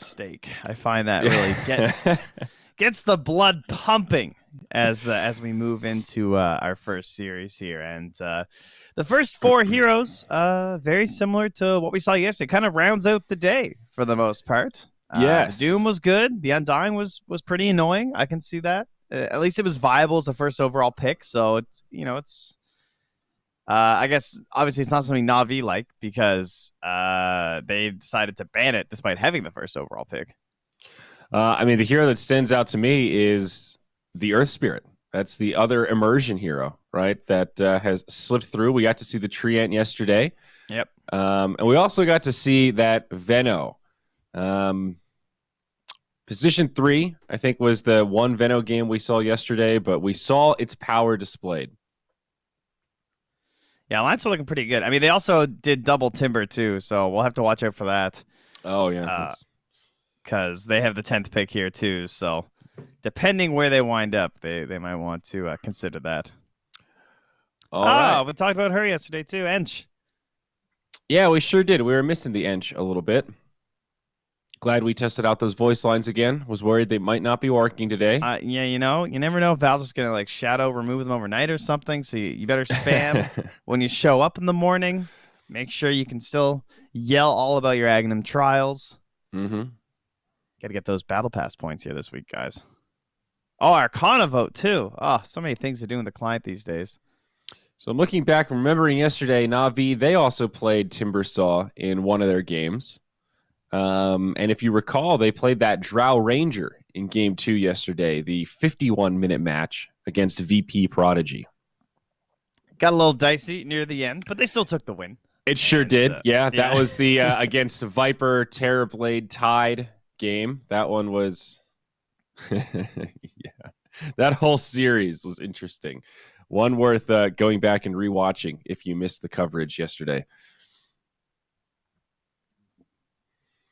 mistake. I find that really gets the blood pumping as we move into our first series here. And the first four heroes, very similar to what we saw yesterday, kind of rounds out the day for the most part. Yes. The Doom was good. The Undying was pretty annoying. I can see that. At least it was viable as the first overall pick. So it's I guess obviously it's not something Navi like because they decided to ban it despite having the first overall pick. I mean, the hero that stands out to me is the Earth Spirit. That's the other immersion hero, right? That has slipped through. We got to see the Treant yesterday. Yep. And we also got to see that Veno. Position 3, I think, was the one Veno game we saw yesterday, but we saw its power displayed. Yeah, lines were looking pretty good. I mean, they also did double Timber too, so we'll have to watch out for that. Oh, yeah. Because they have the 10th pick here too, so depending where they wind up, they might want to consider that. All right. We talked about her yesterday too, Ench. Yeah, we sure did. We were missing the Ench a little bit. Glad we tested out those voice lines again. Was worried they might not be working today. Yeah, you never know if Valve's just going to like shadow remove them overnight or something, so you better spam when you show up in the morning. Make sure you can still yell all about your Agnum trials. Mm-hmm. Got to get those battle pass points here this week, guys. Oh, Arcana vote too. Oh, so many things to do in the client these days. So I'm looking back, remembering yesterday, Navi, they also played Timbersaw in one of their games. And if you recall, they played that Drow Ranger in Game 2 yesterday, the 51-minute match against VP Prodigy. Got a little dicey near the end, but they still took the win. It sure did. That was the against Viper Terrorblade Tide game. That one was... yeah. That whole series was interesting. One worth going back and rewatching if you missed the coverage yesterday.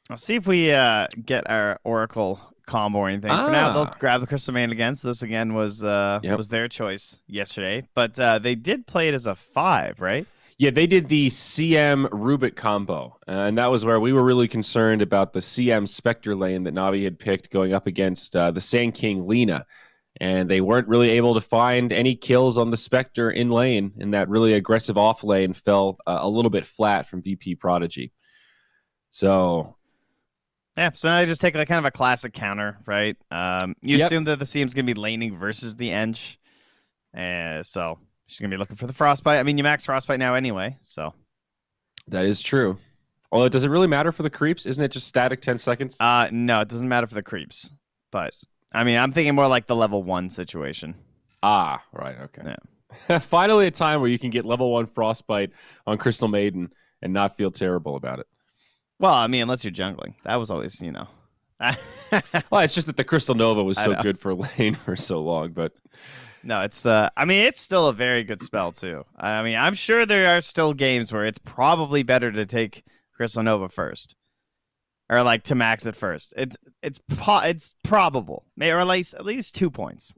I'll see if we get our Oracle combo or anything. For now, they'll grab the Crystal Man again. So this again was their choice yesterday. But they did play it as a 5, right? Yeah, they did the CM Rubik combo. And that was where we were really concerned about the CM Spectre lane that Navi had picked going up against the Sand King Lina. And they weren't really able to find any kills on the Spectre in lane. And that really aggressive off lane fell a little bit flat from VP Prodigy. So... yeah, so now they just take like kind of a classic counter, right? You assume that the CM's going to be laning versus the Ench. So she's going to be looking for the Frostbite. I mean, you max Frostbite now anyway, so. That is true. Although, does it really matter for the creeps? Isn't it just static 10 seconds? No, it doesn't matter for the creeps. But, I mean, I'm thinking more like the level 1 situation. Ah, right, okay. Yeah. Finally a time where you can get level 1 Frostbite on Crystal Maiden and not feel terrible about it. Well, I mean, unless you're jungling. That was always, Well, it's just that the Crystal Nova was so good for lane for so long, but... No, it's, I mean, it's still a very good spell, too. I mean, I'm sure there are still games where it's probably better to take Crystal Nova first. Or, like, to max it first. It's probable. Maybe, or at least 2 points.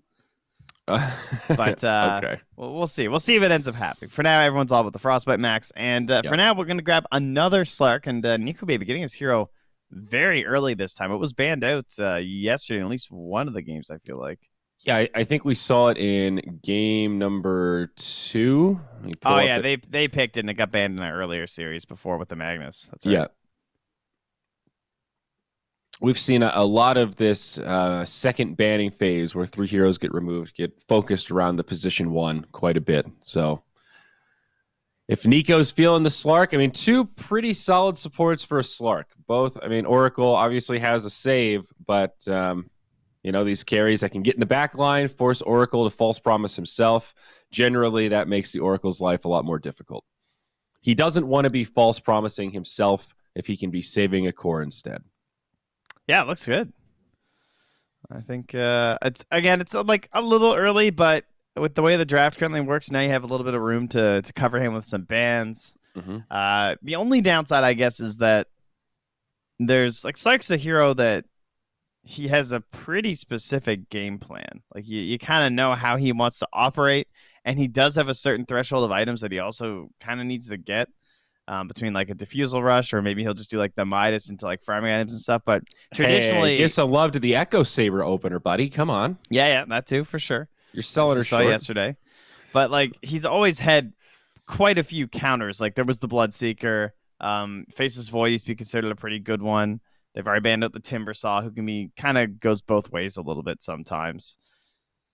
But okay. We'll see. We'll see if it ends up happening. For now, everyone's all with the Frostbite max. And for now, we're going to grab another Slark. And Nico Baby getting his hero very early this time. It was banned out yesterday in at least one of the games, I feel like. Yeah, I think we saw it in game number 2. Oh, yeah, they picked it and it got banned in an earlier series before with the Magnus. That's right. Yeah. We've seen a lot of this second banning phase where 3 heroes get removed, get focused around the position 1 quite a bit. So if Nico's feeling the Slark, I mean, 2 pretty solid supports for a Slark. Both, I mean, Oracle obviously has a save, but, these carries that can get in the back line, force Oracle to false promise himself. Generally, that makes the Oracle's life a lot more difficult. He doesn't want to be false promising himself if he can be saving a core instead. Yeah, it looks good. I think it's like a little early, but with the way the draft currently works, now you have a little bit of room to cover him with some bans. Mm-hmm. The only downside, I guess, is that there's like Slark's a hero that he has a pretty specific game plan. Like you kind of know how he wants to operate, and he does have a certain threshold of items that he also kind of needs to get. between like a diffusal rush, or maybe he'll just do like the Midas into like farming items and stuff. But Hey, traditionally, give some love to the Echo Saber opener, buddy. Come on. yeah, that too for sure. You're As selling we her saw short. yesterday. But like he's always had quite a few counters. Like there was the Bloodseeker. Faces Void used to be considered a pretty good one. They've already banned out the Timber Saw, who can be kind of goes both ways a little bit sometimes.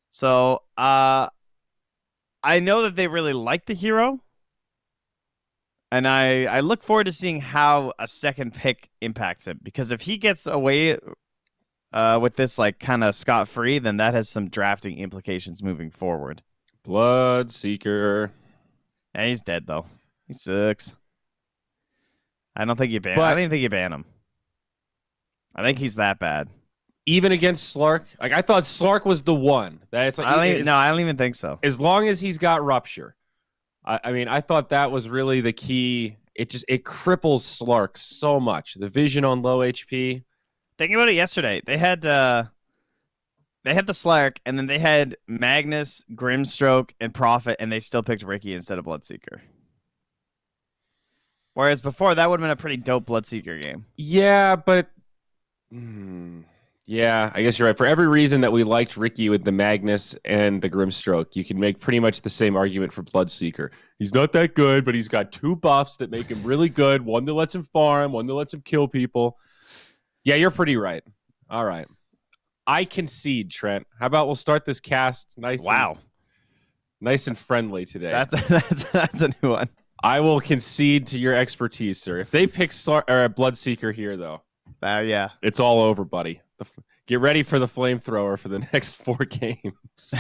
So I know that they really like the hero, and I look forward to seeing how a second pick impacts him. Because if he gets away with this like kind of scot free, then that has some drafting implications moving forward. Bloodseeker. And he's dead though. He sucks. I don't even But think you ban him. I think he's that bad. even against Slark, like I thought Slark was the one. That it's like I don't even think so. as long as he's got Rupture. I mean, I thought that was really the key. It cripples Slark so much. The vision on low HP. Thinking about it yesterday, they had the Slark, and then they had Magnus, Grimstroke, and Prophet, and they still picked Ricky instead of Bloodseeker. Whereas before, that would have been a pretty dope Bloodseeker game. Yeah, but yeah, I guess you're right. For every reason that we liked Ricky with the Magnus and the Grimstroke, you can make pretty much the same argument for Bloodseeker. He's not that good, but he's got two buffs that make him really good. One that lets him farm, one that lets him kill people. Yeah, you're pretty right. All right. I concede, Trent. How about we'll start this cast nice and friendly today. That's a new one. I will concede to your expertise, sir. If they pick a Bloodseeker here, though, yeah, it's all over, buddy. Get ready for the flamethrower for the next 4 games.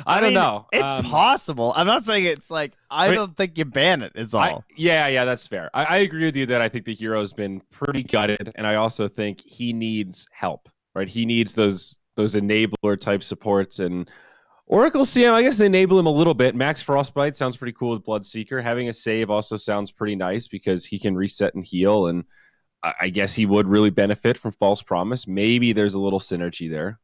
I don't know. It's possible. I'm not saying it's like I don't think you ban it. Is all. Yeah, that's fair. I agree with you that I think the hero's been pretty gutted, and I also think he needs help. Right? He needs those enabler type supports, and Oracle CM. I guess they enable him a little bit. Max Frostbite sounds pretty cool with Bloodseeker. Having a save also sounds pretty nice because he can reset and heal, and I guess he would really benefit from False Promise. Maybe there's a little synergy there.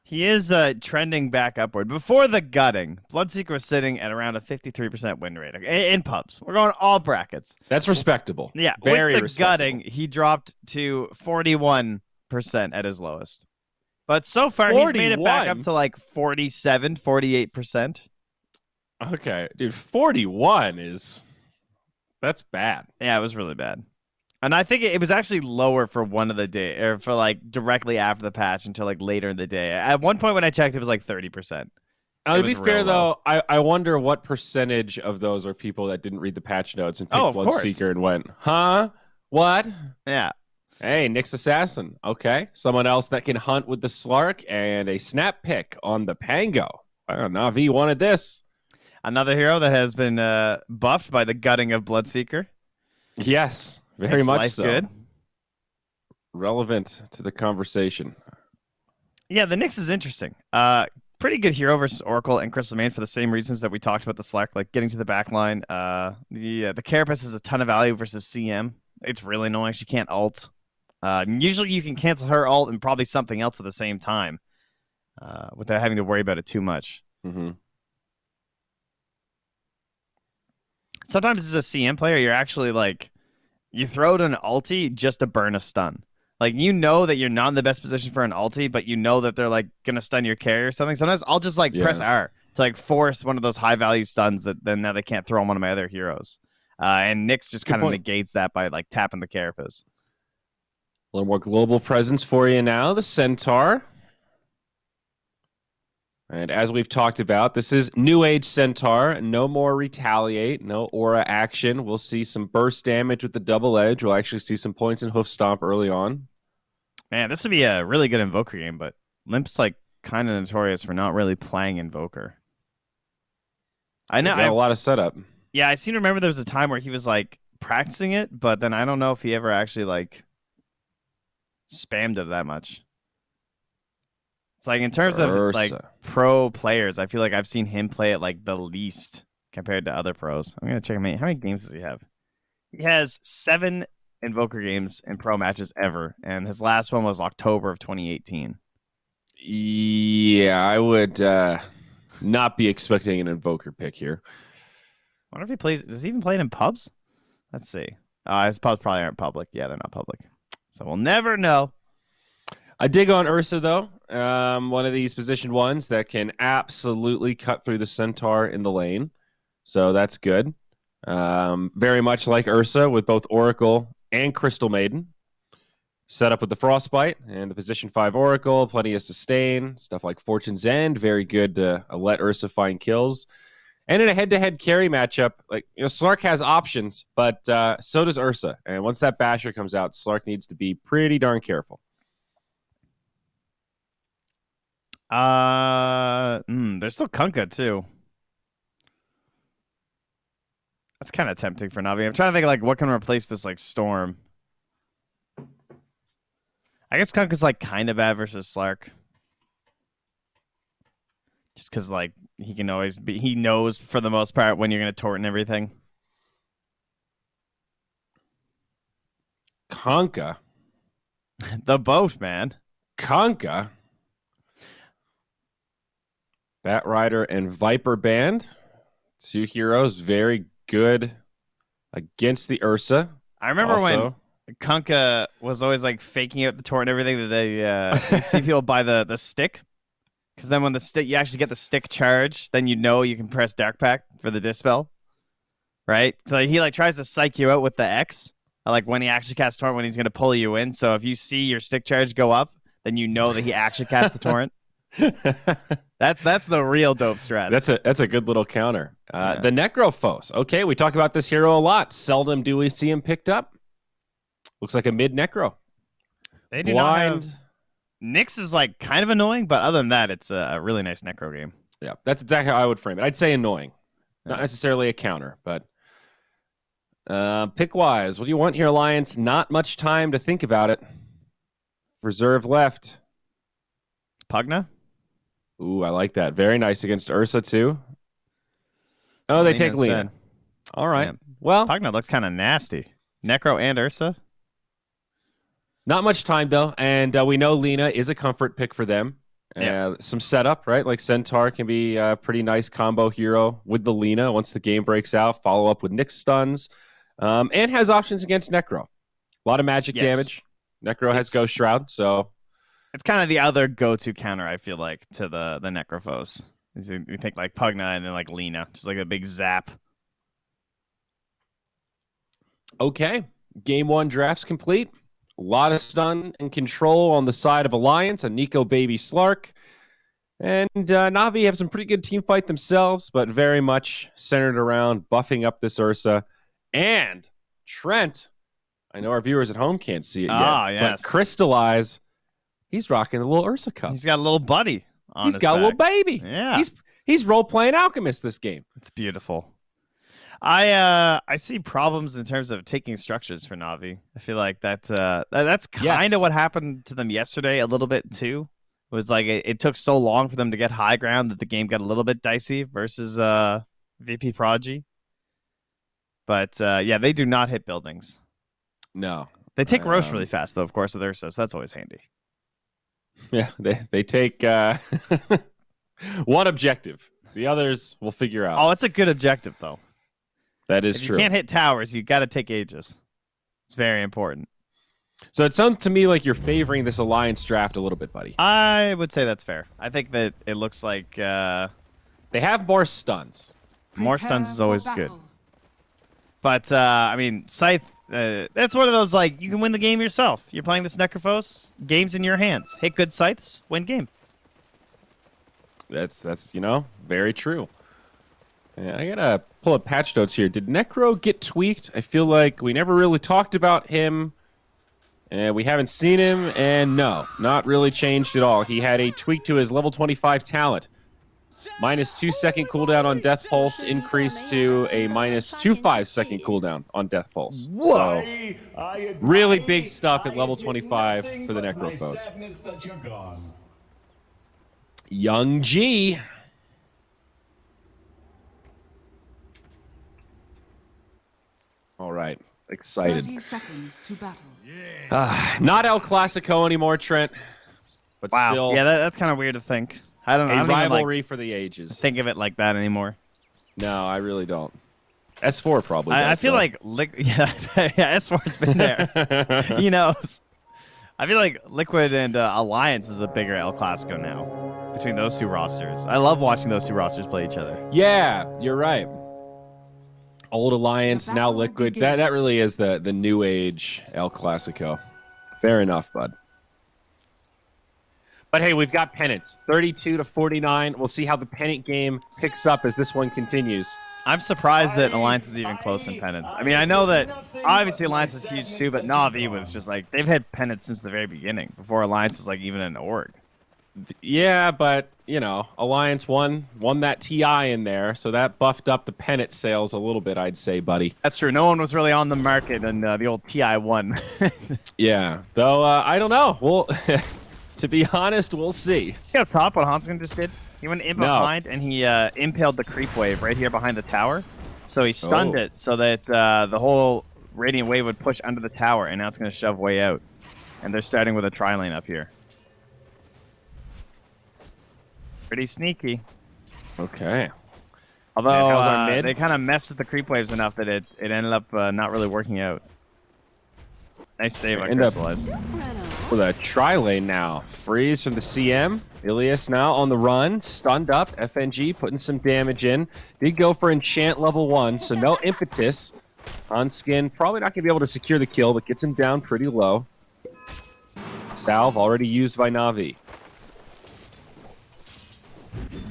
He is trending back upward. Before the gutting, Bloodseeker was sitting at around a 53% win rate in pubs. We're going all brackets. That's respectable. Yeah, very with the respectable. gutting, he dropped to 41% at his lowest. But so far, 41? he's made it back up to like 47, 48%. Okay, dude, 41 that's bad. Yeah, it was really bad. And I think it was actually lower for one of the day, or for like directly after the patch until like later in the day. At one point when I checked, it was like 30%. To be fair, though, I wonder what percentage of those are people that didn't read the patch notes and picked Bloodseeker and went, huh? What? Yeah. Hey, Nyx Assassin. Okay. Someone else that can hunt with the Slark and a snap pick on the Pango. Navi wanted this. Another hero that has been buffed by the gutting of Bloodseeker. Yes. Very much so. Good. Relevant to the conversation. Yeah, the Nyx is interesting. Pretty good hero versus Oracle and Crystal Main for the same reasons that we talked about the Slark, like getting to the back line. The Carapace has a ton of value versus CM. It's really annoying. She can't ult. Usually you can cancel her ult and probably something else at the same time without having to worry about it too much. Mm-hmm. Sometimes as a CM player, you're actually like, you throw it an ulti just to burn a stun. Like, you know that you're not in the best position for an ulti, but you know that they're like going to stun your carry or something. Sometimes I'll just like press R to like force one of those high value stuns that then now they can't throw on one of my other heroes. And Nyx just kind of negates that by like tapping the Carapace. A little more global presence for you now, the Centaur. And as we've talked about, this is New Age Centaur. No more retaliate, no aura action. We'll see some burst damage with the double edge. We'll actually see some points in hoof stomp early on. Man, this would be a really good Invoker game, but Limp's like kind of notorious for not really playing Invoker. I know got a lot of setup. Yeah, I seem to remember there was a time where he was like practicing it, but then I don't know if he ever actually like spammed it that much. It's like in terms of like pro players, I feel like I've seen him play it like the least compared to other pros. I'm gonna check how many games does he have. He has 7 Invoker games in pro matches ever, and his last one was October of 2018. Yeah, I would not be expecting an Invoker pick here. wonder if he plays. Does he even play it in pubs? Let's see. His pubs probably aren't public. Yeah, they're not public. So we'll never know. I dig on Ursa, though. One of these position ones that can absolutely cut through the Centaur in the lane. So that's good. Very much like Ursa with both Oracle and Crystal Maiden. Set up with the Frostbite and the position 5 Oracle. Plenty of sustain. Stuff like Fortune's End. Very good to let Ursa find kills. And in a head-to-head carry matchup, like Slark has options, but so does Ursa. And once that Basher comes out, Slark needs to be pretty darn careful. There's still Kunkka too. That's kind of tempting for Navi. I'm trying to think like what can replace this like Storm. I guess Kunkka's like kind of bad versus Slark. Just because like he can always be, he knows for the most part when you're gonna tort and everything. Kunkka. The boat, man. Kunkka. Bat Rider and Viper Band. 2 heroes, very good against the Ursa. I remember also, when Kunkka was always like faking out the tort and everything that they you see people buy the stick. Because then when the stick you actually get the stick charge, then you know you can press Dark Pact for the Dispel. Right? So like, he like tries to psych you out with the X. Like when he actually casts Torrent when he's gonna pull you in. So if you see your stick charge go up, then you know that he actually cast the Torrent. That's the real dope strat. That's a good little counter. The Necrophos. Okay, we talk about this hero a lot. Seldom do we see him picked up. Looks like a mid Necro. They do not have... Nyx is like kind of annoying, but other than that, it's a really nice Necro game. Yeah, that's exactly how I would frame it. I'd say annoying, not necessarily a counter, but pick wise. What do you want here, Alliance? Not much time to think about it. Reserve left. Pugna. Ooh, I like that. Very nice against Ursa, too. Oh, they take Lina. All right. Yeah. Well, Pugna looks kind of nasty. Necro and Ursa. Not much time, though. And we know Lina is a comfort pick for them. Some setup, right? Like Centaur can be a pretty nice combo hero with the Lina once the game breaks out. Follow up with Nyx stuns. And has options against Necro. A lot of magic damage. Necro has Ghost Shroud, so... It's kind of the other go-to counter, I feel like, to the Necrophos. You think like Pugna and then like Lina, just like a big zap. Okay, game 1 drafts complete. A lot of stun and control on the side of Alliance, a Nico baby Slark. And Navi have some pretty good team fight themselves, but very much centered around buffing up this Ursa. And Trent, I know our viewers at home can't see it yet, but Crystallize... He's rocking the little Ursa cup. He's got a little buddy on He's got a little baby. Yeah. He's role-playing Alchemist this game. It's beautiful. I see problems in terms of taking structures for Navi. I feel like that's kind of what happened to them yesterday a little bit too. It was like it took so long for them to get high ground that the game got a little bit dicey versus VP Prodigy. But yeah, they do not hit buildings. No. They take Roche really fast though, of course, with Ursa, so that's always handy. Yeah, they take one objective. The others we'll figure out. Oh, it's a good objective, though. That is true. If you can't hit towers, you got to take Aegis. It's very important. So it sounds to me like you're favoring this Alliance draft a little bit, buddy. I would say that's fair. I think that it looks like... they have more stuns. More stuns is always good. But, I mean, Scythe... that's one of those, like, you can win the game yourself. You're playing this Necrophos, game's in your hands. Hit good scythes, win game. That's very true. Yeah, I gotta pull up patch notes here. Did Necro get tweaked? I feel like we never really talked about him. We haven't seen him, and no, not really changed at all. He had a tweak to his level 25 talent. -2 second cooldown on Death Pulse increased to a -25 second cooldown on Death Pulse. Whoa. So, really big stuff at level 25 for the Necrophos. Young G. All right. Excited. 30 seconds to battle. Not El Clasico anymore, Trent. But still. Yeah, that's kind of weird to think. I don't know. A rivalry for the ages. Think of it like that anymore. No, I really don't. S4 probably. I Does, feel though. like yeah, S4's been there. He knows. I feel like Liquid and Alliance is a bigger El Clasico now between those two rosters. I love watching those two rosters play each other. Yeah, you're right. Old Alliance, now Liquid. That really is the new age El Clasico. Fair enough, bud. But hey, we've got pennants. 32-49. We'll see how the pennant game picks up as this one continues. I'm surprised that Alliance is even close in pennants. I mean, I know that obviously Alliance is huge too, but NAVI was just like, they've had pennants since the very beginning, before Alliance was like even an org. Yeah, but, you know, Alliance won that TI in there, so that buffed up the pennant sales a little bit, I'd say, buddy. That's true. No one was really on the market, and the old TI won. Yeah, though, I don't know. Well, to be honest, we'll see. See how top what Hanskin just did? He went in behind, and he impaled the creep wave right here behind the tower. So he stunned it so that the whole Radiant Wave would push under the tower, and now it's going to shove way out. And they're starting with a tri-lane up here. Pretty sneaky. Okay. Although they kind of messed with the creep waves enough that it ended up not really working out. Nice save on Crystallize. With a tri-lane now. Freeze from the CM. Ilias now on the run. Stunned up. FNG putting some damage in. Did go for enchant level 1, so no impetus. Hanskin probably not going to be able to secure the kill, but gets him down pretty low. Salve already used by NAVI.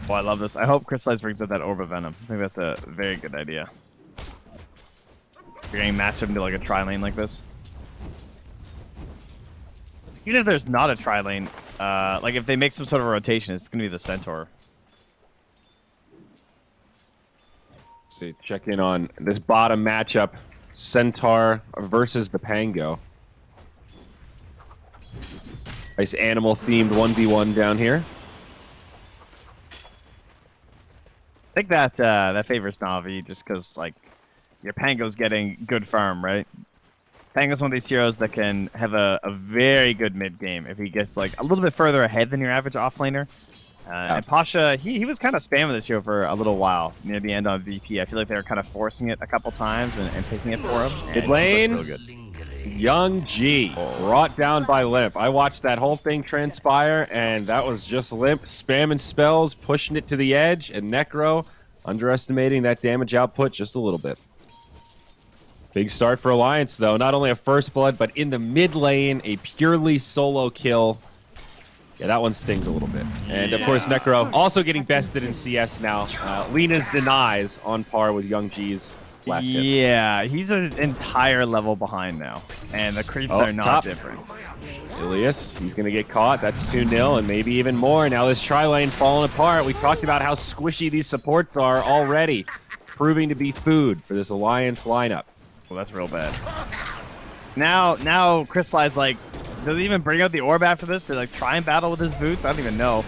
Oh, I love this. I hope Crystallize brings up that Orb of Venom. I think that's a very good idea. You're getting matched up into like a tri-lane like this. Even if there's not a tri-lane, like if they make some sort of a rotation, it's going to be the Centaur. Let's see, check in on this bottom matchup. Centaur versus the Pango. Nice animal-themed 1v1 down here. I think that that favors Navi just because like your Pango's getting good farm, right? Pango's one of these heroes that can have a very good mid game if he gets like a little bit further ahead than your average offlaner. And Pasha, he was kind of spamming this hero for a little while near the end on VP. I feel like they were kind of forcing it a couple times and picking it for him. Mid lane, Young G brought down by Limp. I watched that whole thing transpire, and that was just Limp spamming spells, pushing it to the edge, and Necro underestimating that damage output just a little bit. Big start for Alliance, though. Not only a first blood, but in the mid lane, a purely solo kill. Yeah, that one stings a little bit. And, of course, Necro also getting bested in CS now. Lena's denies on par with Young G's last hits. Yeah, he's an entire level behind now. And the creeps are not different. Ilias, he's going to get caught. That's 2-0 and maybe even more. Now this tri-lane falling apart. We talked about how squishy these supports are already, proving to be food for this Alliance lineup. Well, that's real bad. Now Crystallize, like, does he even bring out the orb after this to like try and battle with his boots? I don't even know.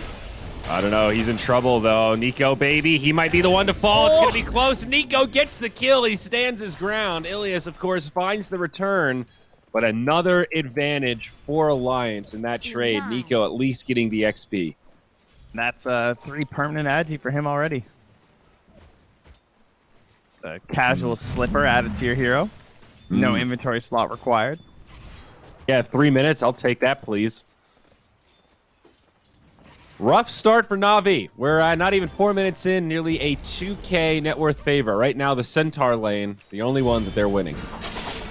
I don't know. He's in trouble, though. Nico, baby, he might be the one to fall. It's going to be close. Nico gets the kill. He stands his ground. Ilias, of course, finds the return. But another advantage for Alliance in that trade. Nico at least getting the XP. That's 3 permanent agi for him already. A casual slipper added to your hero. No inventory slot required. Yeah, 3 minutes. I'll take that, please. Rough start for Navi. We're not even 4 minutes in, nearly a 2K net worth favor. Right now, the Centaur lane, the only one that they're winning.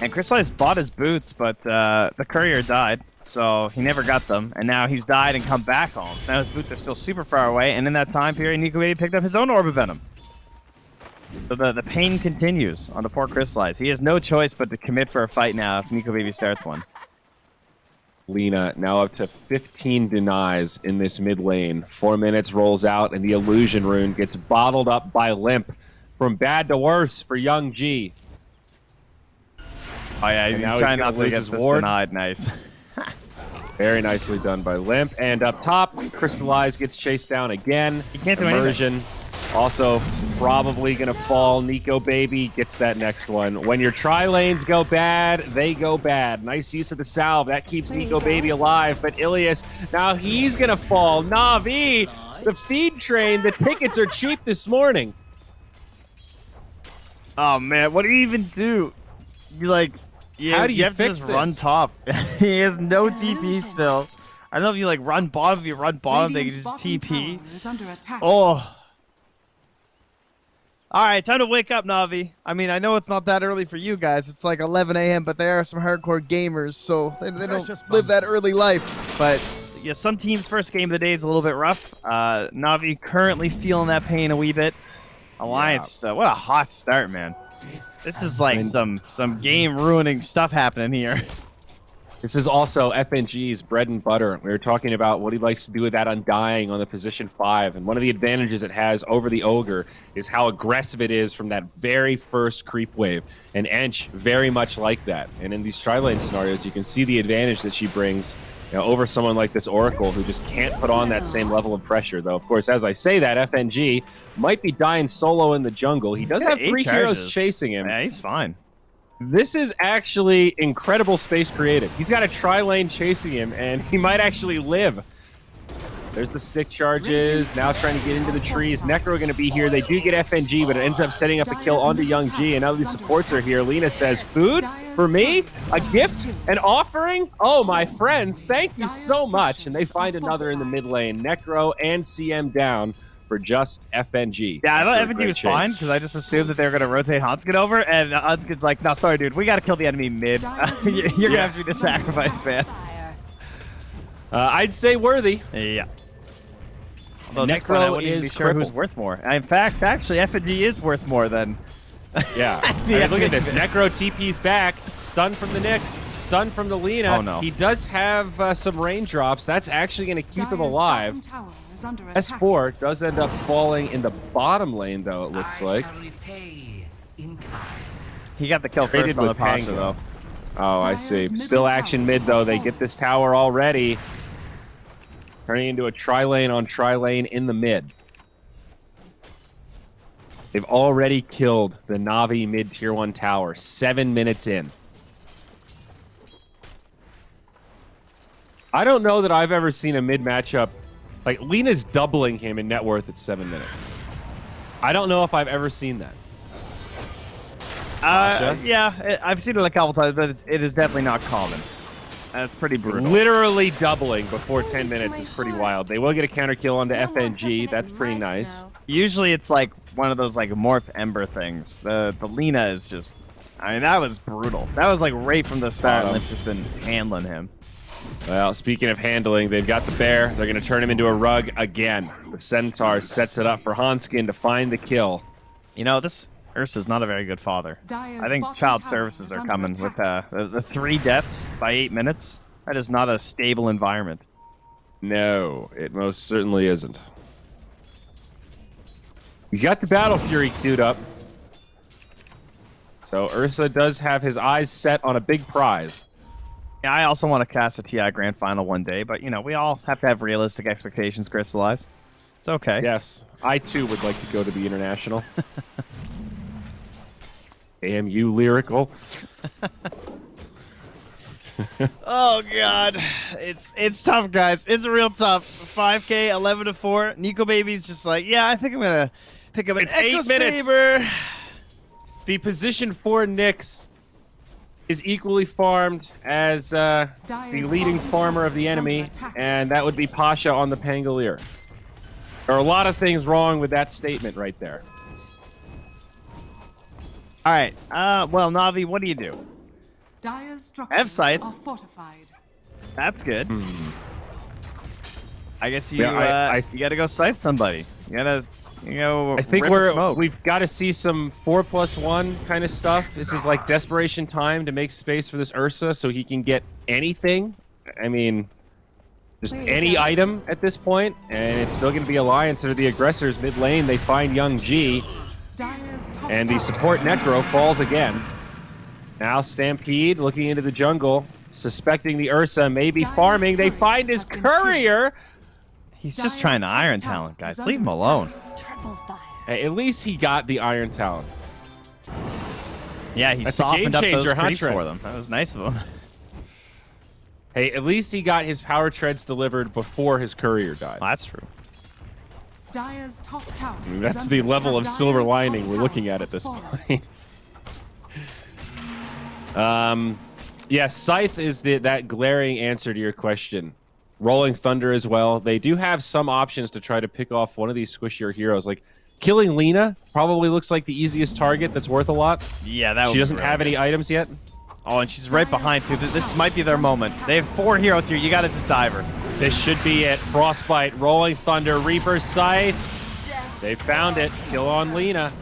And Crystallize bought his boots, but the courier died, so he never got them. And now he's died and come back home. So now his boots are still super far away, and in that time period, Nico Baby picked up his own Orb of Venom. So the pain continues on the poor Crystallize. He has no choice but to commit for a fight now if Nico Baby starts one. Lena now up to 15 denies in this mid lane. 4 minutes rolls out, and the illusion rune gets bottled up by Limp. From bad to worse for Young G. Oh yeah, he's trying not to get this denied. Nice. Very nicely done by Limp. And up top, Crystallize gets chased down again. He can't do Immersion. anything. Also, probably going to fall. Nico Baby gets that next one. When your tri-lanes go bad, they go bad. Nice use of the salve. That keeps Nico Baby alive. But Ilias, now he's going to fall. Navi, the feed train, the tickets are cheap this morning. Oh man, what do you even do? You like, How do you have to fix just run this? top. He has no TP still. I don't know if you like run bottom. If you run bottom, they can just TP. Oh. All right, time to wake up, Navi. I mean, I know it's not that early for you guys. It's like 11 a.m., but they are some hardcore gamers, so they don't live that early life. But yeah, some teams' first game of the day is a little bit rough. Navi currently feeling that pain a wee bit. Alliance, what a hot start, man. This is like some game-ruining stuff happening here. This is also FNG's bread and butter. We were talking about what he likes to do with that Undying on the position 5, and one of the advantages it has over the Ogre is how aggressive it is from that very first creep wave, and Ench very much like that. And in these tri-lane scenarios, you can see the advantage that she brings, you know, over someone like this Oracle who just can't put on that same level of pressure. Though, of course, as I say that, FNG might be dying solo in the jungle. He does have 3 heroes chasing him. Yeah, he's fine. This is actually incredible space created. He's got a tri-lane chasing him, and he might actually live. There's the stick charges, now trying to get into the trees. Necro going to be here. They do get FNG, but it ends up setting up a kill onto Young G, and now these supports are here. Lena says, food? For me? A gift? An offering? Oh, my friends, thank you so much. And they find another in the mid lane. Necro and CM down for just FNG. Yeah, I thought FNG was fine because I just assumed that they were going to rotate Hanskid over, and Hanskid's like, no, sorry, dude, we got to kill the enemy mid. You're going to have to be the sacrifice, man. I'd say worthy. Yeah. Although Necro I wouldn't even is be sure crippled. who's worth more. In fact, actually, FNG is worth more than... Yeah. Yeah. Look at this. Necro TP's back. Stun from the Nyx. Stun from the Lena. Oh, no. He does have some raindrops. That's actually going to keep him alive. S4 does end up falling in the bottom lane, though, it looks like. He got the kill Traded first on the with Pasha, Pango. though. Oh, I see. Still action mid, though. They get this tower already. Turning into a tri-lane on tri-lane in the mid. They've already killed the Navi mid tier 1 tower 7 minutes in. I don't know that I've ever seen a mid matchup. Like, Lena's doubling him in net worth at 7 minutes. I don't know if I've ever seen that. Yeah, I've seen it a couple times, but it is definitely not common. That's pretty brutal. Literally doubling before 10 minutes is pretty wild. They will get a counter kill onto FNG. That's pretty nice. Usually it's like one of those like morph ember things. The Lena is just, I mean, that was brutal. That was like right from the start. Limp's just been handling him. Well, speaking of handling, they've got the bear. They're going to turn him into a rug again. The Centaur sets it up for Hanskin to find the kill. You know, this Ursa's not a very good father. I think child services are coming with the 3 deaths by 8 minutes. That is not a stable environment. No, it most certainly isn't. He's got the Battle Fury queued up. So Ursa does have his eyes set on a big prize. Yeah, I also want to cast a TI Grand Final one day, but, you know, we all have to have realistic expectations crystallized. It's okay. Yes, I too would like to go to the International. Damn you, lyrical. Oh god, it's tough, guys. It's real tough. 5K, 11-4. Nico Baby's just like, yeah, I think I'm gonna pick up an Echo 8 minutes. Saber. The position 4 Nyx is equally farmed as the leading farmer of the enemy, and that would be Pasha on the Pangolier. There are a lot of things wrong with that statement right there. All right. Well, Navi, what do you do? F-site. Are fortified. That's good. I guess you Yeah, you gotta go scythe somebody. You gotta, I think rip a smoke. we've got to see some 4+1 kind of stuff. This is like desperation time to make space for this Ursa so he can get anything. I mean, just any item at this point, and it's still going to be Alliance or the aggressors mid lane. They find Young G, and the support Necro falls again. Now Stampede looking into the jungle, suspecting the Ursa may be farming. They find his courier. He's just trying to Iron Talent, guys. Leave him alone. Hey, at least he got the Iron Talent. Yeah, he That's a softened up game those changer, huh, creeps Trent? for them. That was nice of him. Hey, at least he got his power treads delivered before his courier died. Well, that's true. Dire's top tower I mean, that's the level of silver lining we're looking at this point. Yeah, Scythe is that glaring answer to your question. Rolling Thunder as well. They do have some options to try to pick off one of these squishier heroes. Like killing Lena probably looks like the easiest target that's worth a lot. Yeah, that would She be doesn't really have good. any items yet. Oh, and she's right behind, too. This might be their moment. They have 4 heroes here. You got to just dive her. This should be it. Frostbite, Rolling Thunder, Reaper, Scythe. They found it. Kill on Lena.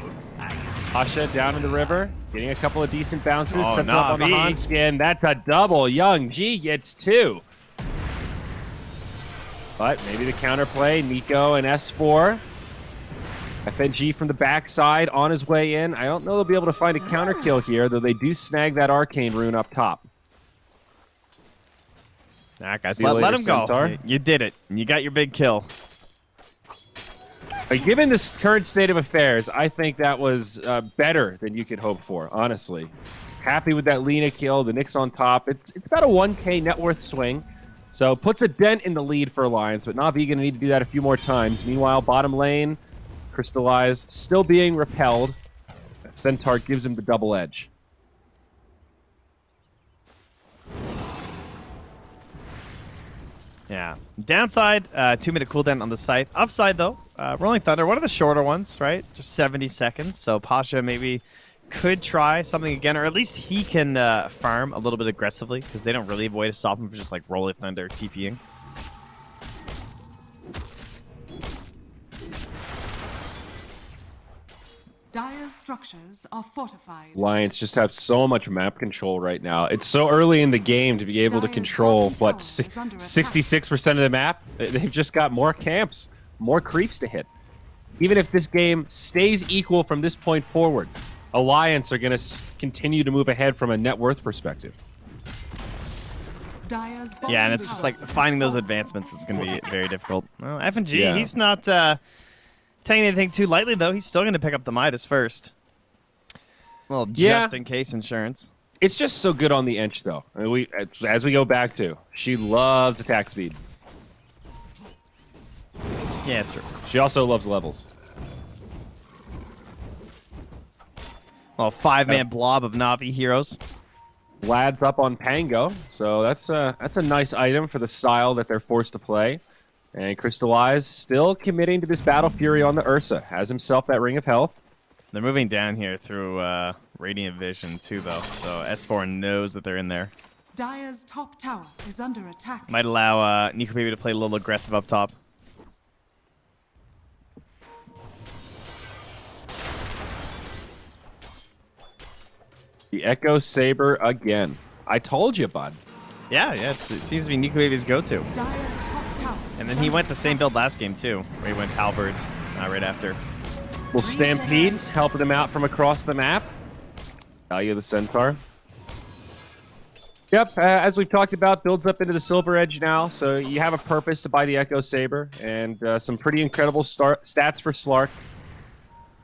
Pasha down in the river, getting a couple of decent bounces. Oh, Sets up on the Navi. Hanskin. That's a double. Young G gets 2. But maybe the counterplay. Nico and S4. FNG from the backside on his way in. I don't know they'll be able to find a counter kill here, though they do snag that arcane rune up top. Nah, guys, See you let later, him go. Centaur. You did it. You got your big kill. But given this current state of affairs, I think that was better than you could hope for, honestly. Happy with that Lena kill. The Nyx on top. It's about a 1K net worth swing. So puts a dent in the lead for Alliance, but Navi going to need to do that a few more times. Meanwhile, bottom lane, Crystallize still being repelled. Centaur gives him the double edge. Yeah. Downside, 2-minute cooldown on the Scythe. Upside, though, Rolling Thunder, one of the shorter ones, right? Just 70 seconds. So Pasha maybe could try something again, or at least he can farm a little bit aggressively, because they don't really have a way to stop him from just like Rolling Thunder TPing. Dire's structures are fortified. Alliance just have so much map control right now. It's so early in the game to be able to Dire's control, bottom what, tower is under attack. 66% of the map? They've just got more camps, more creeps to hit. Even if this game stays equal from this point forward, Alliance are going to continue to move ahead from a net worth perspective. Dire's bottom Yeah, and it's just tower like has finding those fallen. advancements is going to be very difficult. Well, FNG, Yeah. he's not taking anything too lightly, though. He's still going to pick up the Midas first. Well, Yeah. just in case insurance. It's just so good on the Ench, though. I mean, as we go back to, she loves attack speed. Yeah, it's true. She also loves levels. Well, 5-man blob of Navi heroes. Vlad's up on Pango, so that's a nice item for the style that they're forced to play. And Crystallize still committing to this Battle Fury on the Ursa. Has himself that Ring of Health. They're moving down here through Radiant Vision, too, though. So S4 knows that they're in there. Dire's top tower is under attack. Might allow Nico maybe to play a little aggressive up top. The Echo Saber again. I told you, bud. Yeah, it seems to be Nico Baby's go-to. Dire's top tower. And then he went the same build last game, too, where he went Halberd right after. Will Stampede helping him out from across the map. Value of the Centaur. Yep, as we've talked about, builds up into the Silver Edge now, so you have a purpose to buy the Echo Saber, and some pretty incredible stats for Slark.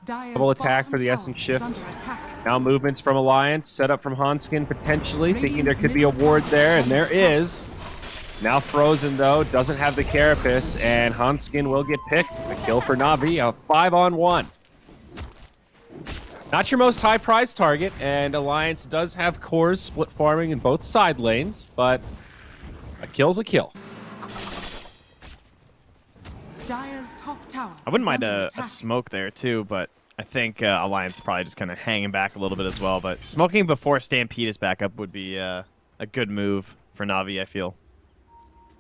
Dire's Double attack bottom for the tower Essence is Shift. under attack. Now movements from Alliance, set up from Hanskin potentially, thinking there could be a ward there, and there is. Now Frozen, though, doesn't have the Carapace, and Hanskin will get picked. A kill for Navi, a 5-on-1. Not your most high prize target, and Alliance does have cores split farming in both side lanes, but a kill's a kill. Dire's top tower. I wouldn't is mind under a attack. smoke there, too, but I think Alliance probably just kind of hanging back a little bit as well. But smoking before Stampede is back up would be a good move for Navi, I feel.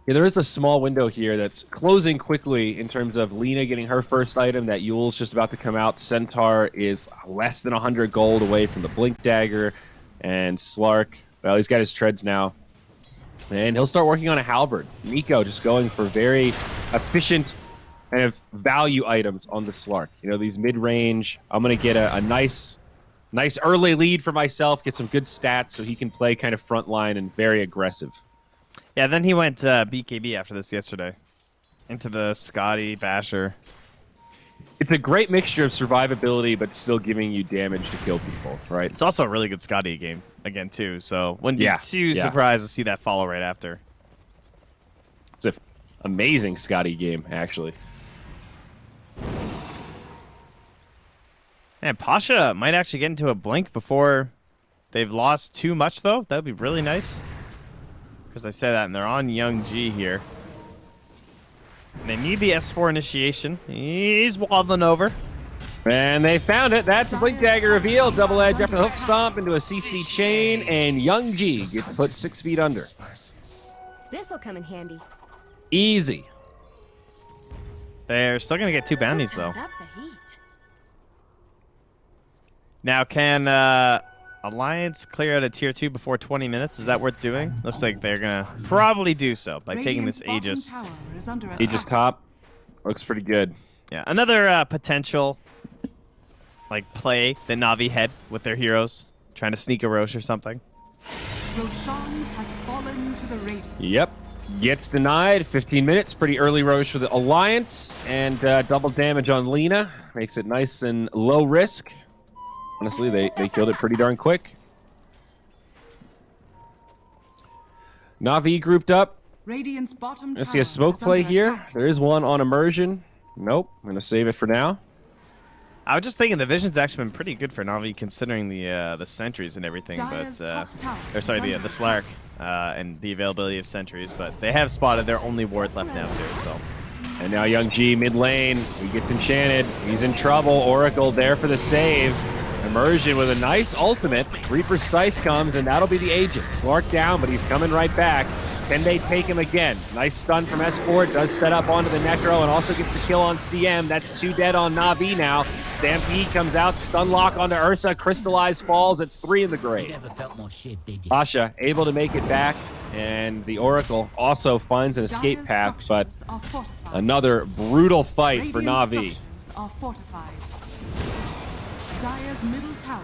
Yeah, there is a small window here that's closing quickly in terms of Lena getting her first item. That Yule's just about to come out. Centaur is less than 100 gold away from the Blink Dagger. And Slark, well, he's got his treads now. And he'll start working on a Halberd. Nico just going for very efficient kind of value items on the Slark. You know, these mid-range, I'm going to get a nice early lead for myself, get some good stats so he can play kind of frontline and very aggressive. Yeah, then he went BKB after this yesterday. Into the Scotty Basher. It's a great mixture of survivability, but still giving you damage to kill people, right? It's also a really good Scotty game, again, too. So wouldn't be too Yeah. surprised to see that follow right after. It's an amazing Scotty game, actually. And Pasha might actually get into a blink before they've lost too much, though. That would be really nice. Because I say that, and they're on Young G here. And they need the S4 initiation. He's waddling over. And they found it. That's a Blink Dagger reveal. Double edge after the hook stomp into a CC chain, and Young G gets put 6 feet under. This'll come in handy. Easy. They're still going to get 2 bounties, though. Up the heat. Now, can Alliance clear out a tier 2 before 20 minutes? Is that worth doing? Looks like they're going to probably do so by taking this Aegis. Aegis top looks pretty good. Yeah, another potential like play that Navi had with their heroes, trying to sneak a Roche or something. Roshan has fallen to the Radiant. Yep. Gets denied. 15 minutes. Pretty early Roche for the Alliance. And double damage on Lina. Makes it nice and low risk. Honestly, they killed it pretty darn quick. Navi grouped up. Radiant's bottom I see a smoke play here. There is one on immersion. Nope. I'm going to save it for now. I was just thinking the Vision's actually been pretty good for Navi considering the sentries and everything, but or sorry, the Slark and the availability of sentries, but they have spotted their only ward left now too. So, and now Young G mid lane, he gets enchanted. He's in trouble. Oracle there for the save. Immersion with a nice ultimate. Reaper's Scythe comes, and that'll be the Aegis. Slark down, but he's coming right back. Can they take him again? Nice stun from S4. Does set up onto the Necro and also gets the kill on CM. That's 2 dead on Navi now. Stampede comes out. Stun lock onto Ursa. Crystallize falls. It's 3 in the grave. Asha able to make it back. And the Oracle also finds an escape path, but another brutal fight for Navi.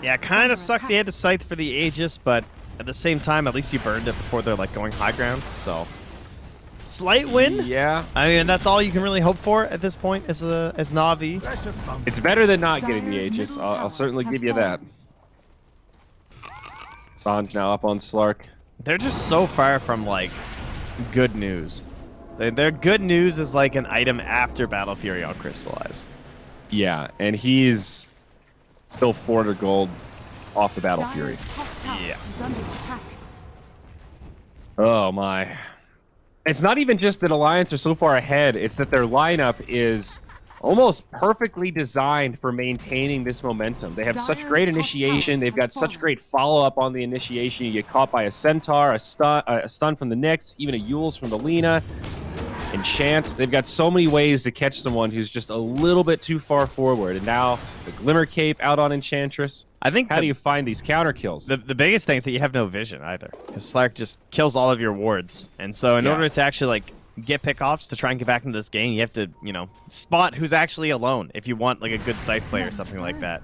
Yeah, kind of sucks he had to Scythe for the Aegis, but at the same time, at least you burned it before they're like going high ground, so slight win. Yeah, I mean that's all you can really hope for at this point as Navi. It's better than not getting the Aegis. I'll certainly give you that. Sanj now up on Slark. They're just so far from like good news. Their good news is like an item after Battle Fury on Crystallize. Yeah, and he's still 400 gold off the Battle Fury. Yeah. Oh my. It's not even just that Alliance are so far ahead, it's that their lineup is almost perfectly designed for maintaining this momentum. They have such great initiation, they've got such great follow-up on the initiation. You get caught by a Centaur, a stun from the Nyx, even a Yules from the Lina. Enchant. They've got so many ways to catch someone who's just a little bit too far forward. And now the Glimmer Cape out on Enchantress. I think how do you find these counter kills? The biggest thing is that you have no vision either, because Slark just kills all of your wards. And so in order to actually like get pickoffs to try and get back into this game, you have to, you know, spot who's actually alone if you want like a good scythe play or something like that.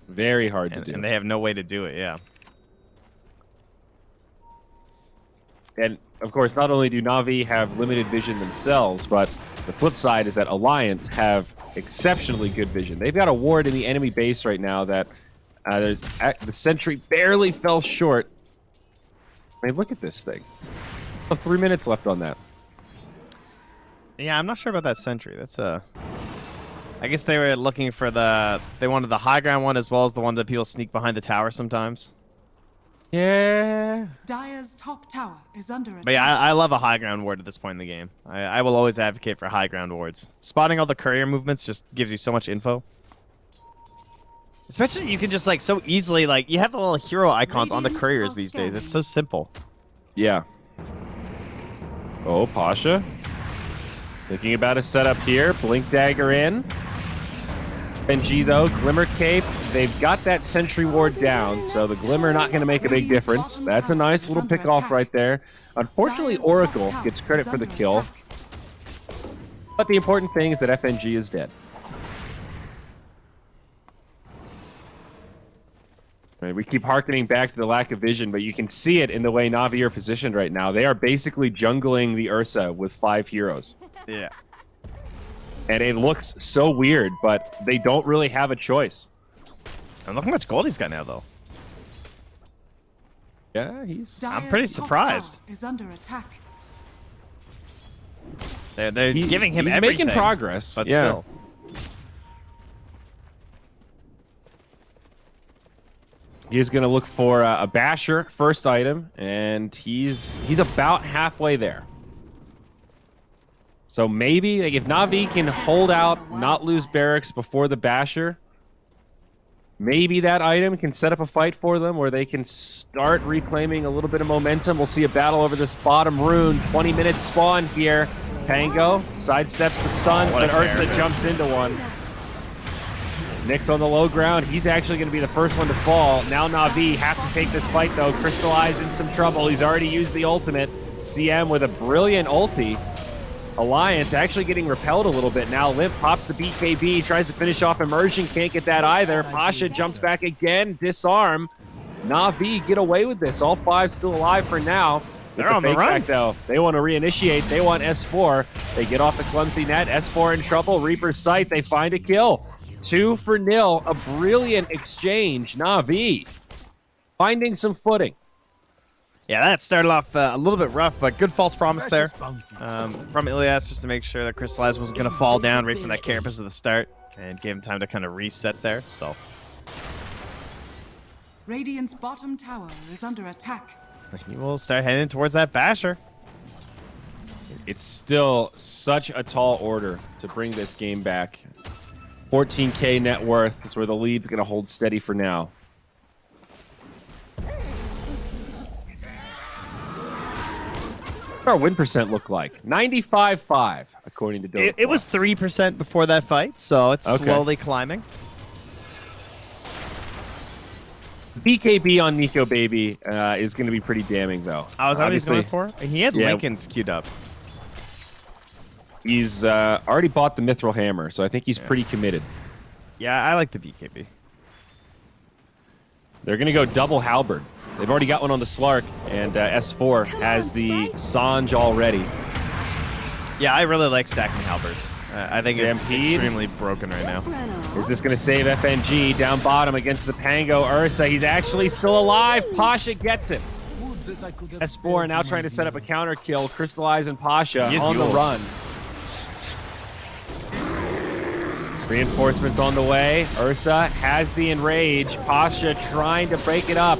Very hard to do. And they have no way to do it, yeah. And of course, not only do Navi have limited vision themselves, but the flip side is that Alliance have exceptionally good vision. They've got a ward in the enemy base right now that the sentry barely fell short. I mean, look at this thing. Still 3 minutes left on that. Yeah, I'm not sure about that sentry. That's I guess they were looking for they wanted the high ground one as well as the one that people sneak behind the tower sometimes. Yeah. Dire's top tower is under attack. But yeah, I love a high ground ward at this point in the game. I will always advocate for high ground wards. Spotting all the courier movements just gives you so much info. Especially you can just like so easily like you have the little hero icons on the couriers these days. It's so simple. Yeah. Oh, Pasha. Thinking about a setup here. Blink Dagger in. NG though, Glimmer Cape, they've got that Sentry Ward down, so the Glimmer not going to make a big difference. That's a nice little pick-off right there. Unfortunately, Oracle gets credit for the kill. But the important thing is that FNG is dead. Right, we keep hearkening back to the lack of vision, but you can see it in the way Navi are positioned right now. They are basically jungling the Ursa with 5 heroes. Yeah. And it looks so weird, but they don't really have a choice. And look how much gold he's got now, though. Yeah, he's... I'm pretty surprised. Is under attack. They're giving him he's everything. Making progress, but yeah. still. He's going to look for a basher, first item, and he's about halfway there. So maybe like, if Na'Vi can hold out, not lose barracks before the basher, maybe that item can set up a fight for them where they can start reclaiming a little bit of momentum. We'll see a battle over this bottom rune. 20-minute spawn here. Pango sidesteps the stuns, but Ursa jumps into one. Nick's on the low ground. He's actually going to be the first one to fall. Now Na'Vi have to take this fight, though. Crystallize in some trouble. He's already used the ultimate. CM with a brilliant ulti. Alliance actually getting repelled a little bit now. Limp pops the BKB, tries to finish off Immersion, can't get that either. Pasha jumps back again, disarm. Na'Vi get away with this. All five still alive for now. It's a fake back, though. They want to reinitiate. They want S4. They get off the clumsy net. S4 in trouble. Reaper's sight. They find a kill. 2-0. A brilliant exchange. Na'Vi finding some footing. Yeah, that started off a little bit rough, but good false promise there from Ilias just to make sure that Crystallize wasn't going to fall down right from that carapace at the start and gave him time to kind of reset there. So Radiant's bottom tower is under attack. he will start heading towards that basher. It's still such a tall order to bring this game back. 14K net worth is where the lead's going to hold steady for now. Our win percent look like 95.5 according to DOTA. It was 3% before that fight, so it's slowly climbing. BKB on Nico Baby is going to be pretty damning, though. I was already going for. He had Lincoln's queued up. He's already bought the Mithril Hammer, so I think he's pretty committed. Yeah, I like the BKB. They're going to go double Halberd. They've already got one on the Slark, and S4 has the Sanj already. Yeah, I really like stacking Halberds. I think it's extremely broken right now. Is this going to save FNG down bottom against the Pango Ursa? He's actually still alive. Pasha gets him. S4 now trying to set up a counter kill. Crystallize and Pasha on the run. Reinforcements on the way. Ursa has the enrage. Pasha trying to break it up.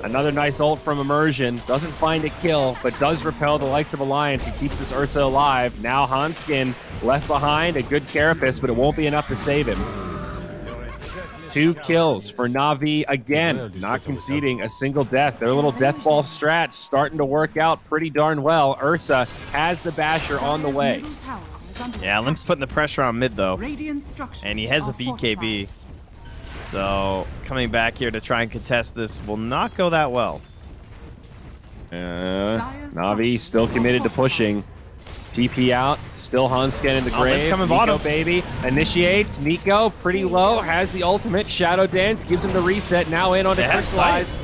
Another nice ult from Immersion. Doesn't find a kill, but does repel the likes of Alliance. He keeps this Ursa alive. Now Hanskin left behind. A good carapace, but it won't be enough to save him. 2 kills for Na'Vi again. Not conceding a single death. Their little death ball strat starting to work out pretty darn well. Ursa has the basher on the way. Yeah, Limp's putting the pressure on mid, though. And he has a BKB. So coming back here to try and contest this will not go that well. Na'Vi still committed to pushing. TP out. Still Hanskin in the grave. Coming Nico bottom. Baby initiates. Nico pretty low. Has the ultimate. Shadow Dance gives him the reset. Now in on the Crystallize.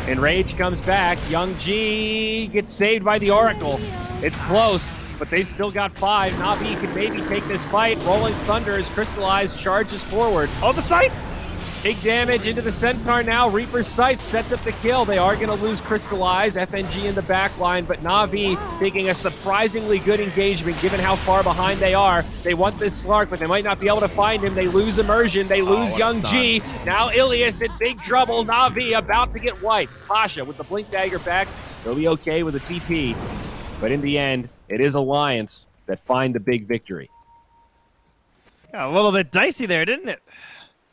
Enrage comes back. Young G gets saved by the Oracle. It's close, but they've still got 5. Na'Vi can maybe take this fight. Rolling Thunder as Crystallize charges forward. Oh, the sight! Big damage into the Centaur now. Reaper's Sight sets up the kill. They are going to lose Crystallize. FNG in the back line, but Na'Vi taking a surprisingly good engagement given how far behind they are. They want this Slark, but they might not be able to find him. They lose Immersion. They lose Young G. Now Ilias in big trouble. Na'Vi about to get wiped. Pasha with the Blink Dagger back. They'll be okay with a TP. But in the end, it is Alliance that find the big victory. Got a little bit dicey there, didn't it?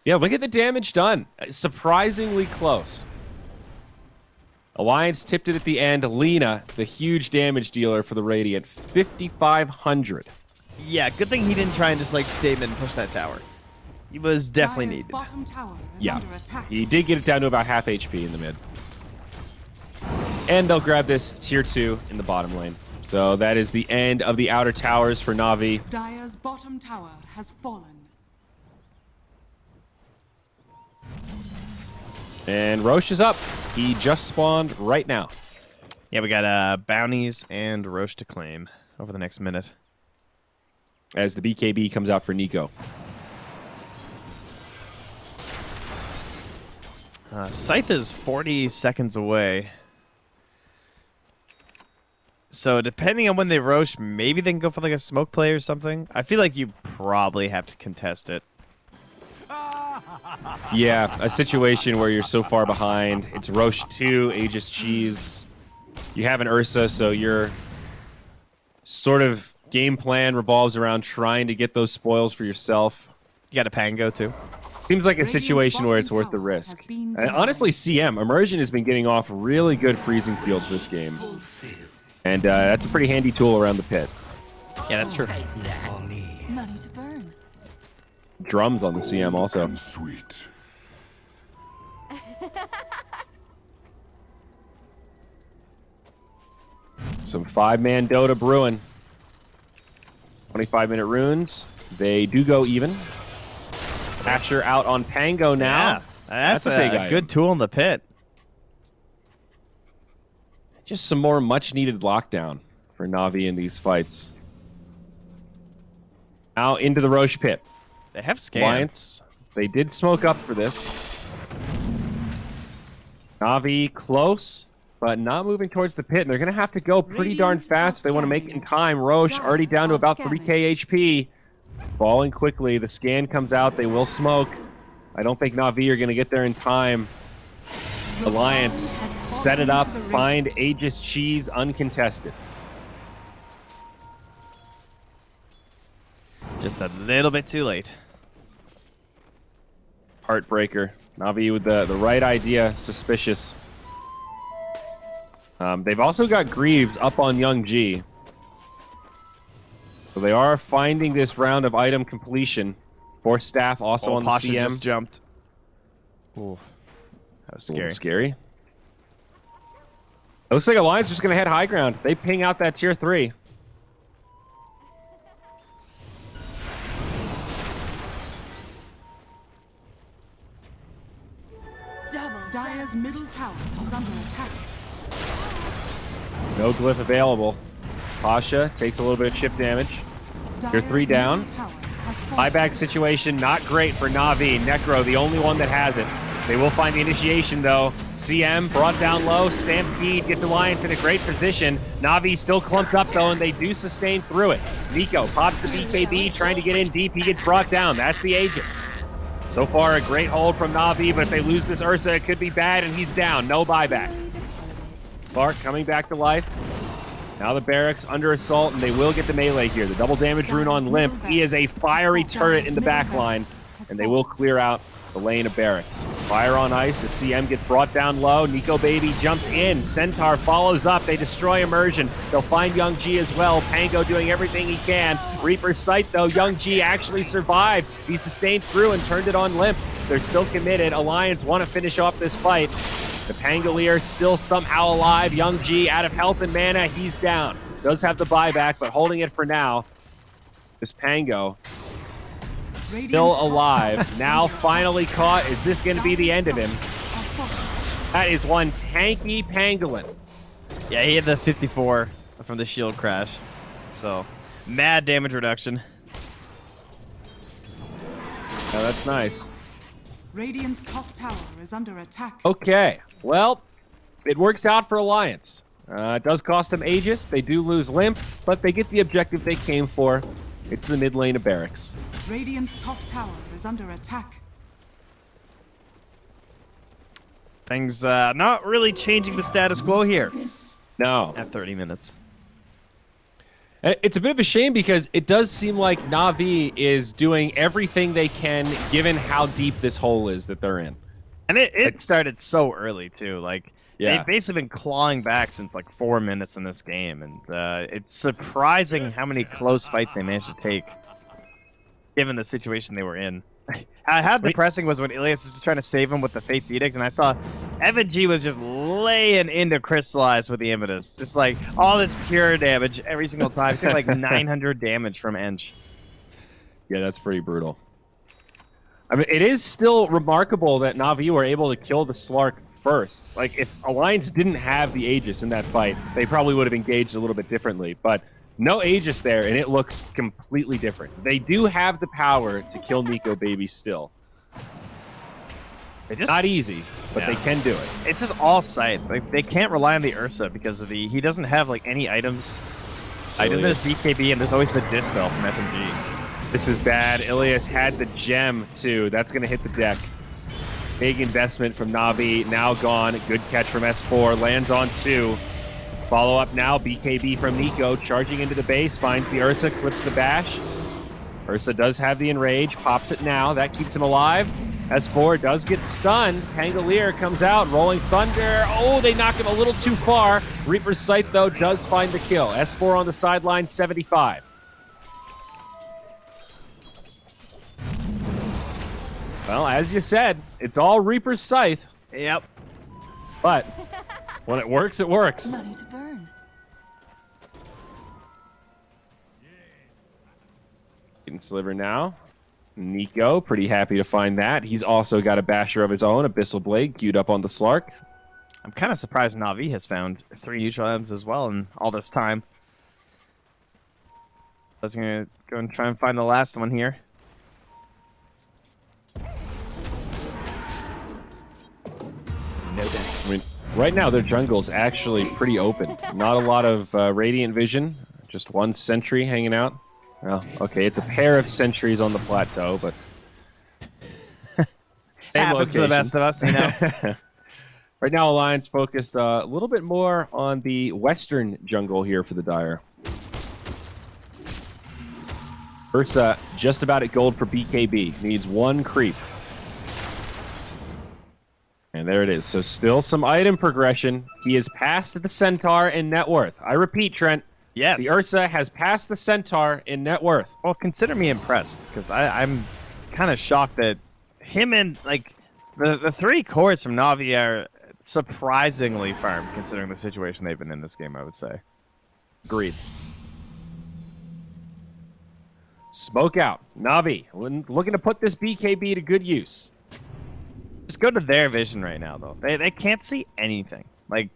Yeah, look at the damage done. Surprisingly close. Alliance tipped it at the end. Lena, the huge damage dealer for the Radiant, 5,500. Yeah, good thing he didn't try and just like statement and push that tower. He was definitely needed. Yeah, he did get it down to about half HP in the mid. And they'll grab this tier 2 in the bottom lane. So that is the end of the outer towers for Na'Vi. Dire's bottom tower has fallen. And Roche is up. He just spawned right now. Yeah, we got bounties and Roche to claim over the next minute. As the BKB comes out for Nico. Scythe is 40 seconds away. So depending on when they Roche, maybe they can go for like a smoke play or something. I feel like you probably have to contest it. Yeah, a situation where you're so far behind. It's Roche 2, Aegis Cheese. You have an Ursa, so your sort of game plan revolves around trying to get those spoils for yourself. You got a Pango too. Seems like a situation where it's worth the risk. And honestly, CM, Immersion has been getting off really good freezing fields this game. And that's a pretty handy tool around the pit. Yeah, that's true. Money to burn. Drums on the CM also. Sweet. Some 5-man Dota brewing. 25-minute runes. They do go even. Thatcher out on Pango now. Yeah, that's a big a item. good tool in the pit. Just some more much-needed lockdown for Navi in these fights. Now into the Roche pit. They have scans. Alliance, they did smoke up for this. Navi close, but not moving towards the pit. And they're going to have to go pretty darn fast if they want to make it in time. Roche already down to about 3k HP. Falling quickly. The scan comes out. They will smoke. I don't think Navi are going to get there in time. Alliance, set it up. Find Aegis Cheese uncontested. Just a little bit too late. Heartbreaker. Navi with the right idea. Suspicious. They've also got Greaves up on Young G. So they are finding this round of item completion. For staff also on the Pasha CM. just jumped. Ooh, that was A little scary. scary. It looks like Alliance is just going to head high ground. They ping out that tier 3. Dire's middle tower is under attack. No glyph available. Pasha takes a little bit of chip damage. Tier 3 down. Buyback situation not great for Navi. Necro, the only one that has it. They will find the initiation, though. CM brought down low. Stampede gets Alliance in a great position. Navi still clumped up, though, and they do sustain through it. Nico pops the BKB, trying to get in deep. He gets brought down. That's the Aegis. So far, a great hold from Navi, but if they lose this Ursa, it could be bad, and he's down. No buyback. Clark coming back to life. Now the barracks under assault, and they will get the melee here. The double damage rune on Limp. He is a fiery turret in the back line, and they will clear out the lane of barracks. Fire on ice as CM gets brought down low. Nico Baby jumps in. Centaur follows up. They destroy Immersion. They'll find Young G as well. Pango doing everything he can. Reaper's Sight, though. Young G actually survived. He sustained through and turned it on Limp. They're still committed. Alliance want to finish off this fight. The Pangolier still somehow alive. Young G out of health and mana. He's down. Does have the buyback, but holding it for now. This Pango still alive. Now finally caught. Is this going to be the end of him? That is one tanky Pangolin. Yeah, he had the 54 from the shield crash. So, mad damage reduction. Oh, that's nice. Radiant's top tower is under attack. Okay, well, it works out for Alliance. It does cost them Aegis. They do lose Limp, but they get the objective they came for. It's the mid lane of barracks. Radiant's top tower is under attack. Things not really changing the status quo here No. at 30 minutes. It's a bit of a shame because it does seem like Navi is doing everything they can given how deep this hole is that they're in. And it started so early, too. Like, Yeah. they've basically been clawing back since, like, 4 minutes in this game. And it's surprising how many close fights they managed to take, given the situation they were in. How depressing was when Ilias was just trying to save him with the Fate's Edict, and I saw Evan G was just laying into Crystallize with the Impetus. Just like all this pure damage every single time. He took like 900 damage from Ench. Yeah, that's pretty brutal. I mean, it is still remarkable that Navi were able to kill the Slark first. Like, if Alliance didn't have the Aegis in that fight, they probably would have engaged a little bit differently. But no Aegis there, and it looks completely different. They do have the power to kill Nico Baby still. They just, Not easy, but they can do it. it's just all sight. Like, they can't rely on the Ursa because of he doesn't have like any items. He doesn't have BKB, and there's always the Dispel from FMG. This is bad. Ilias had the gem, too. That's going to hit the deck. Big investment from Navi. Now gone. Good catch from S4. Lands on 2. Follow up now. BKB from Nico. Charging into the base. Finds the Ursa. Clips the bash. Ursa does have the enrage. Pops it now. That keeps him alive. S4 does get stunned. Pangolier comes out. Rolling Thunder. Oh, they knock him a little too far. Reaper's Sight, though, does find the kill. S4 on the sideline, 75. Well, as you said, it's all Reaper's Scythe. Yep. But when it works, it works. Money to burn. Getting Sliver now. Nico, pretty happy to find that. He's also got a basher of his own, Abyssal Blade, queued up on the Slark. I'm kind of surprised Navi has found 3 neutral items as well in all this time. I was going to go and try and find the last one here. No dice. I mean, right now their jungle's actually pretty open. Not a lot of Radiant Vision, just one sentry hanging out. Well, okay, it's a pair of sentries on the plateau, but same Happens to the location. best of us, you know. Right now, Alliance focused a little bit more on the western jungle here for the Dire. Ursa just about at gold for BKB. Needs 1 creep. And there it is. So still some item progression. He is past the Centaur in net worth. I repeat, Trent. Yes. The Ursa has passed the Centaur in net worth. Well, consider me impressed, because I'm kind of shocked that him and, like, the 3 cores from Navi are surprisingly firm, considering the situation they've been in this game, I would say. Agreed. Smoke out. Navi looking to put this BKB to good use. Just go to their vision right now, though. They can't see anything. Like,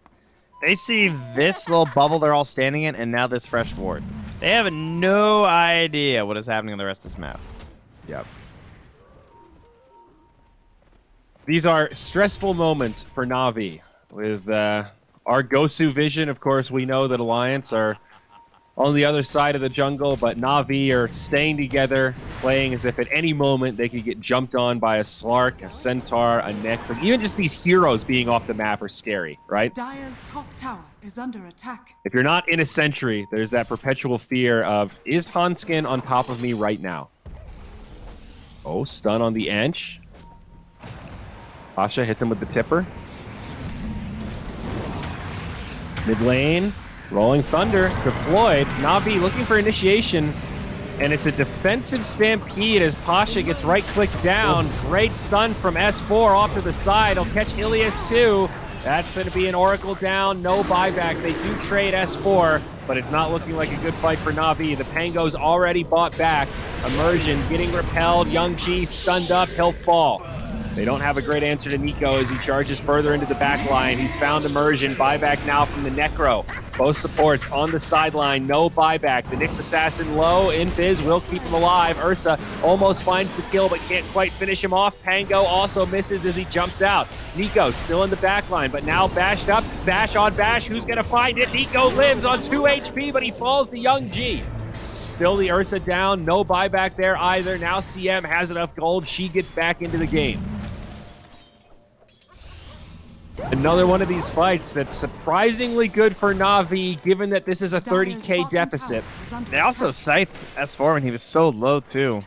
they see this little bubble they're all standing in, and now this fresh ward. They have no idea what is happening on the rest of this map. Yep. These are stressful moments for Navi. With our Gosu vision, of course, we know that Alliance are on the other side of the jungle, but Navi are staying together, playing as if at any moment they could get jumped on by a Slark, a Centaur, a Nyx. Like, even just these heroes being off the map are scary, right? Dire's top tower is under attack. If you're not in a sentry, there's that perpetual fear of, is Hanskin on top of me right now? Oh, stun on the Ench. Pasha hits him with the tipper. Mid lane, Rolling Thunder deployed. Navi looking for initiation, and it's a defensive stampede as Pasha gets right-clicked down. Great stun from S4 off to the side. He'll catch Ilias too. That's going to be an Oracle down. No buyback. They do trade S4, but it's not looking like a good fight for Navi. The Pango's already bought back. Immersion getting repelled. Young G stunned up. He'll fall. They don't have a great answer to Nico as he charges further into the back line. He's found Immersion. Buyback now from the Necro. Both supports on the sideline. No buyback. The Nyx Assassin low. Invis will keep him alive. Ursa almost finds the kill but can't quite finish him off. Pango also misses as he jumps out. Nico still in the back line, but now bashed up. Bash on Bash. Who's going to find it? Nico lives on 2 HP, but he falls to Young G. Still the Ursa down. No buyback there either. Now CM has enough gold. She gets back into the game. Another one of these fights that's surprisingly good for Navi, given that this is a 30k deficit. They also scythed S4 when he was so low, too.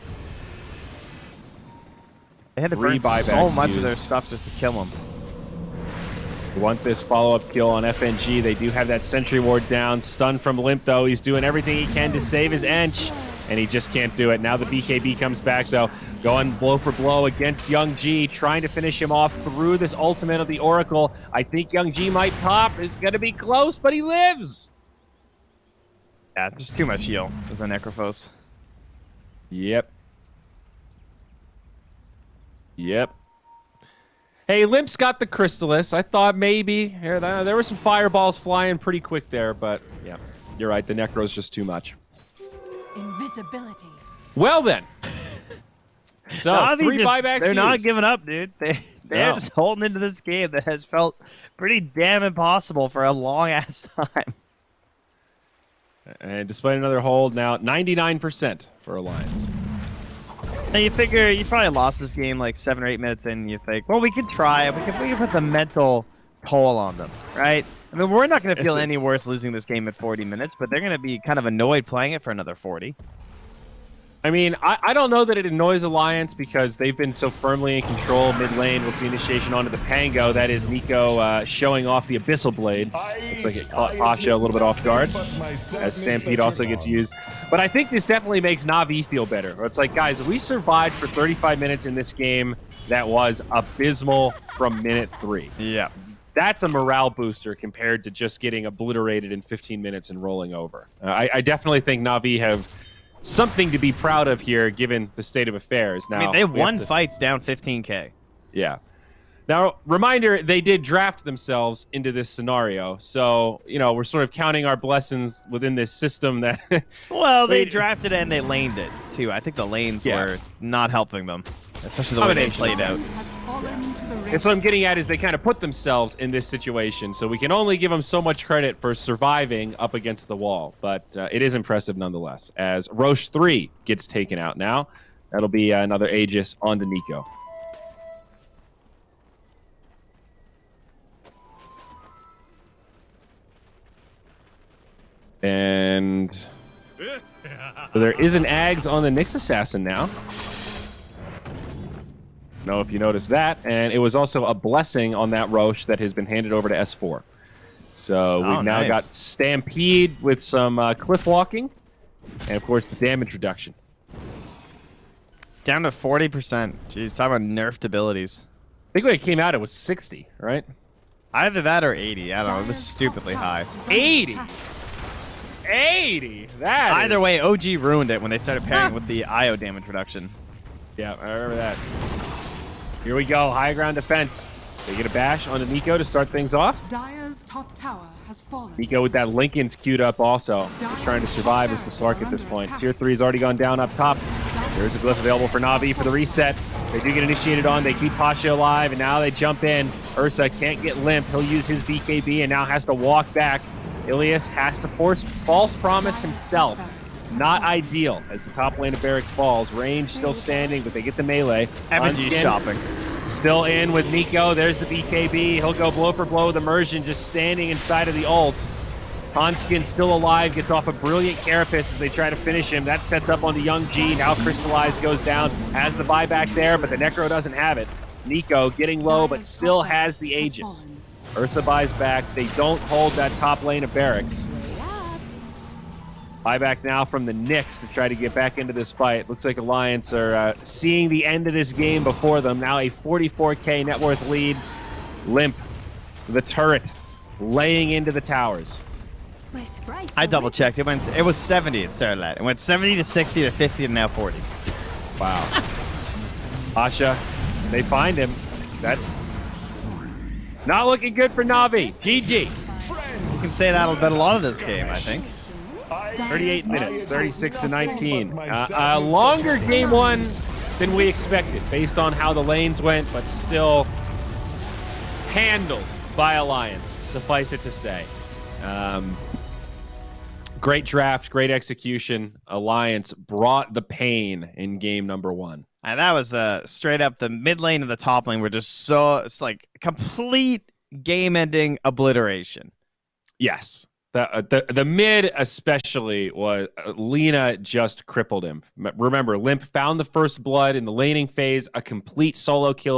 They had to burn so much of their stuff just to kill him. We want this follow-up kill on FNG. They do have that sentry ward down. Stun from Limp, though. He's doing everything he can to save his Ench, and he just can't do it. Now the BKB comes back, though. Going blow for blow against Young G, trying to finish him off through this ultimate of the Oracle. I think Young G might pop. It's going to be close, but he lives. Yeah, just too much heal with the Necrophos. Yep. Hey, Limp's got the Crystallis. I thought maybe there were some fireballs flying pretty quick there, but yeah, you're right. The Necro's just too much. Invisibility. Well then. So, Navi 3 buybacks they're not used. giving up, dude. They're just holding into this game that has felt pretty damn impossible for a long-ass time. And despite another hold, now 99% for Alliance. And you figure you probably lost this game like 7 or 8 minutes in, and you think, well, we could try it. We can put the mental toll on them, right? I mean, we're not going to feel any worse losing this game at 40 minutes, but they're going to be kind of annoyed playing it for another 40. I mean, I don't know that it annoys Alliance because they've been so firmly in control mid lane. We'll see initiation onto the Pango. That is Nico showing off the Abyssal Blade. Looks like it caught Pasha a little bit off guard, as Stampede also gets used. But I think this definitely makes Na'Vi feel better. It's like, guys, we survived for 35 minutes in this game that was abysmal from minute 3. Yeah. That's a morale booster compared to just getting obliterated in 15 minutes and rolling over. I definitely think Na'Vi have something to be proud of here, given the state of affairs. Now, I mean, they won fights down 15K. Yeah. Now, reminder, they did draft themselves into this scenario. So, you know, we're sort of counting our blessings within this system that... Well, they drafted it and they laned it, too. I think the lanes were not helping them, especially the way they played out. And so what I'm getting at is they kind of put themselves in this situation, so we can only give them so much credit for surviving up against the wall. But it is impressive nonetheless, as Roche 3 gets taken out now. That'll be another Aegis onto Nico. And so there is an Ags on the Nyx Assassin now. Know if you noticed that. And it was also a blessing on that Roche that has been handed over to S4. So we've now got Stampede with some cliff walking. And, of course, the damage reduction. Down to 40%. Jeez, talk about nerfed abilities. I think when it came out, it was 60, right? Either that or 80. I don't know. It was stupidly high. 80? 80? Either way, OG ruined it when they started pairing with the IO damage reduction. Yeah, I remember that. Here we go. High ground defense. They get a bash onto Nico to start things off. Dire's top tower has fallen. Nico with that Lincoln's queued up also. He's trying to survive as the Sark at this point. Tier 3 has already gone down up top. There's a glyph available for Na'Vi for the reset. They do get initiated on. They keep Pasha alive, and now they jump in. Ursa can't get limp. He'll use his BKB and now has to walk back. Ilias has to force false promise himself. Not ideal as the top lane of Barracks falls. Range still standing, but they get the melee. Effigy shopping. Still in with Nico. There's the BKB. He'll go blow for blow with immersion, just standing inside of the ult. Hanskin still alive, gets off a brilliant carapace as they try to finish him. That sets up onto Young G. Now Crystallize goes down, has the buyback there, but the Necro doesn't have it. Nico getting low, but still has the Aegis. Ursa buys back. They don't hold that top lane of Barracks. Buyback now from the Nyx to try to get back into this fight. Looks like Alliance are seeing the end of this game before them. Now a 44K net worth lead. Limp, the turret, laying into the towers. My sprites. I double checked. It was 70 it started at. It went 70 to 60 to 50 and now 40. Wow. Pasha, they find him. That's not looking good for Na'Vi. GG. You can say that about a lot of this game, I think. 38 minutes, 36 to 19. A longer game one than we expected based on how the lanes went, but still handled by Alliance, suffice it to say. Great draft, great execution. Alliance brought the pain in game number 1. And that was straight up the mid lane and the top lane were just so, it's like complete game-ending obliteration. Yes. The mid especially was Lena just crippled him. Remember, Limp found the first blood in the laning phase, a complete solo kill